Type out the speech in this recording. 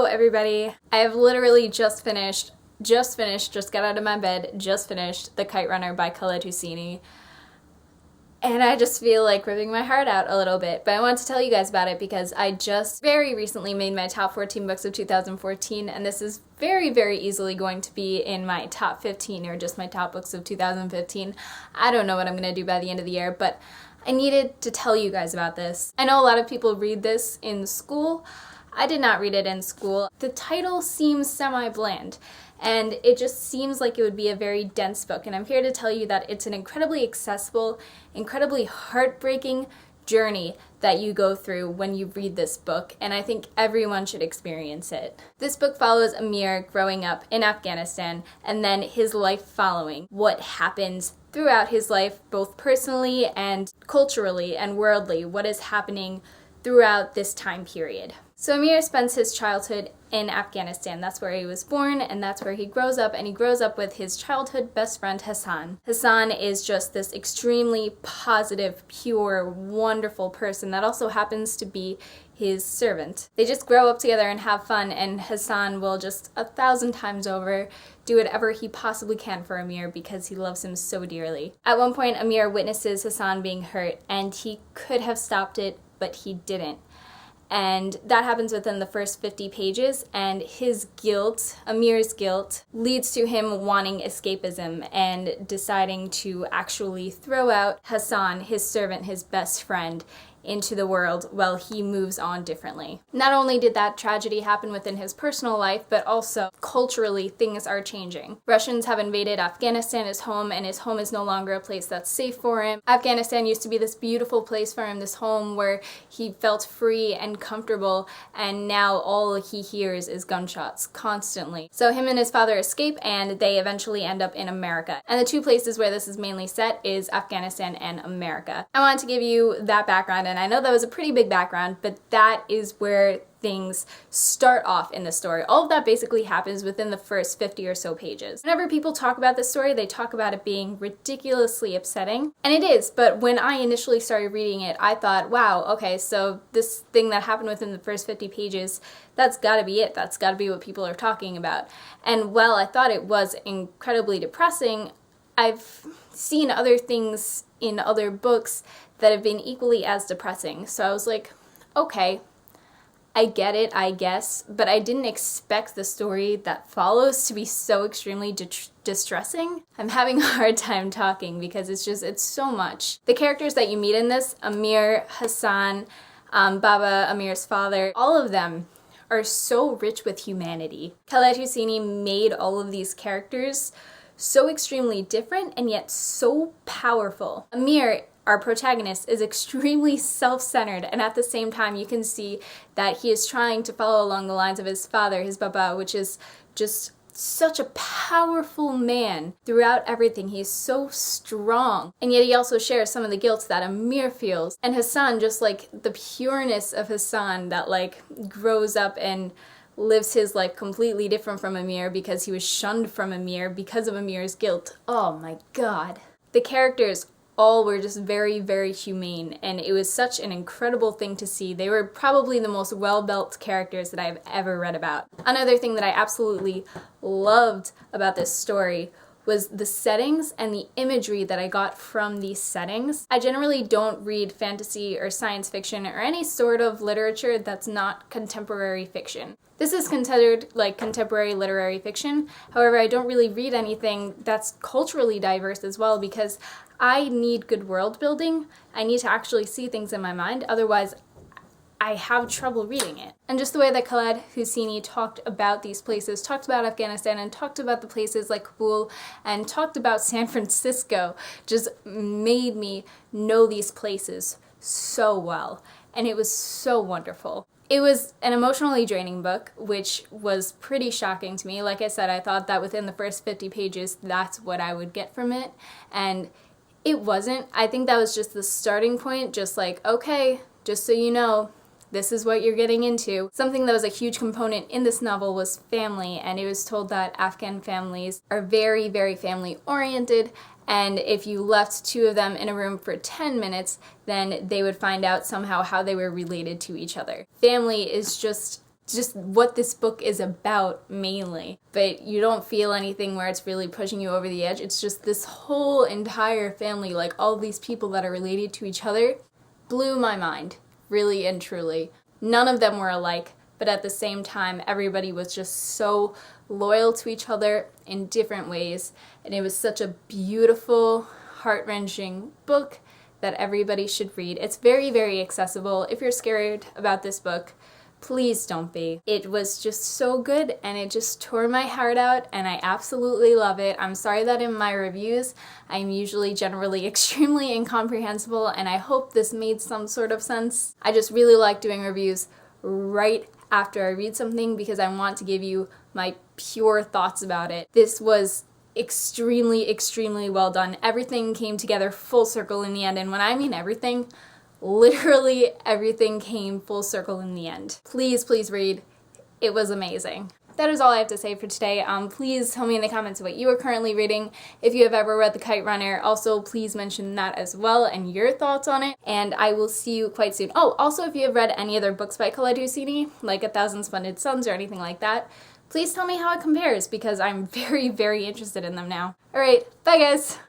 everybody. I have literally just got out of my bed, just finished The Kite Runner by Khaled Hosseini. And I just feel like ripping my heart out a little bit. But I want to tell you guys about it because I just very recently made my top 14 books of 2014, and this is very, very easily going to be in my top 15 or just my top books of 2015. I don't know what I'm going to do by the end of the year, but I needed to tell you guys about this. I know a lot of people read this in school. I did not read it in school. The title seems semi-bland, and it just seems like it would be a very dense book, and I'm here to tell you that it's an incredibly accessible, incredibly heartbreaking journey that you go through when you read this book, and I think everyone should experience it. This book follows Amir growing up in Afghanistan and then his life following, what happens throughout his life, both personally and culturally and worldly, what is happening throughout this time period. So Amir spends his childhood in Afghanistan. That's where he was born, and that's where he grows up, and he grows up with his childhood best friend, Hassan. Hassan is just this extremely positive, pure, wonderful person that also happens to be his servant. They just grow up together and have fun, and Hassan will just 1,000 times over do whatever he possibly can for Amir because he loves him so dearly. At one point, Amir witnesses Hassan being hurt, and he could have stopped it, but he didn't. And that happens within the first 50 pages, and his guilt, Amir's guilt, leads to him wanting escapism and deciding to actually throw out Hassan, his servant, his best friend, into the world while he moves on differently. Not only did that tragedy happen within his personal life, but also culturally things are changing. Russians have invaded Afghanistan, his home, and his home is no longer a place that's safe for him. Afghanistan used to be this beautiful place for him, this home where he felt free and comfortable, and now all he hears is gunshots constantly. So him and his father escape, and they eventually end up in America. And the two places where this is mainly set is Afghanistan and America. I wanted to give you that background, and I know that was a pretty big background, but that is where things start off in the story. All of that basically happens within the first 50 or so pages. Whenever people talk about this story, they talk about it being ridiculously upsetting, and it is, but when I initially started reading it, I thought, wow, okay, so this thing that happened within the first 50 pages, that's gotta be it. That's gotta be what people are talking about. And while I thought it was incredibly depressing, I've seen other things in other books that have been equally as depressing. So I was like, okay, I get it, I guess, but I didn't expect the story that follows to be so extremely distressing. I'm having a hard time talking because it's so much. The characters that you meet in this, Amir, Hassan, Baba, Amir's father, all of them are so rich with humanity. Khaled Hosseini made all of these characters so extremely different and yet so powerful. Amir, our protagonist, is extremely self-centered, and at the same time you can see that he is trying to follow along the lines of his father, his Baba, which is just such a powerful man throughout everything. He's so strong, and yet he also shares some of the guilt that Amir feels. And Hassan, just like the pureness of Hassan that like grows up and lives his life completely different from Amir because he was shunned from Amir because of Amir's guilt. Oh my god. The characters all were just very, very humane, and it was such an incredible thing to see. They were probably the most well-built characters that I've ever read about. Another thing that I absolutely loved about this story was the settings and the imagery that I got from these settings. I generally don't read fantasy or science fiction or any sort of literature that's not contemporary fiction. This is considered like contemporary literary fiction. However, I don't really read anything that's culturally diverse as well because I need good world building. I need to actually see things in my mind, otherwise I have trouble reading it. And just the way that Khaled Hosseini talked about these places, talked about Afghanistan, and talked about the places like Kabul, and talked about San Francisco, just made me know these places so well. And it was so wonderful. It was an emotionally draining book, which was pretty shocking to me. Like I said, I thought that within the first 50 pages, that's what I would get from it. And it wasn't. I think that was just the starting point, just like, okay, just so you know, this is what you're getting into. Something that was a huge component in this novel was family, and it was told that Afghan families are very, very family-oriented, and if you left two of them in a room for 10 minutes, then they would find out somehow how they were related to each other. Family is just just what this book is about mainly. But you don't feel anything where it's really pushing you over the edge. It's just this whole entire family, like all these people that are related to each other, blew my mind, really and truly. None of them were alike, but at the same time, everybody was just so loyal to each other in different ways. And it was such a beautiful, heart-wrenching book that everybody should read. It's very, very accessible. If you're scared about this book, please don't be. It was just so good, and it just tore my heart out, and I absolutely love it. I'm sorry that in my reviews, I'm usually generally extremely incomprehensible, and I hope this made some sort of sense. I just really like doing reviews right after I read something because I want to give you my pure thoughts about it. This was extremely, extremely well done. Everything came together full circle in the end, and when I mean everything, literally everything came full circle in the end. Please, please read. It was amazing. That is all I have to say for today. Please tell me in the comments what you are currently reading. If you have ever read The Kite Runner, also please mention that as well and your thoughts on it. And I will see you quite soon. Oh, also if you have read any other books by Khaled Hosseini, like 1,000 Splendid Suns or anything like that, please tell me how it compares because I'm very, very interested in them now. Alright, bye guys!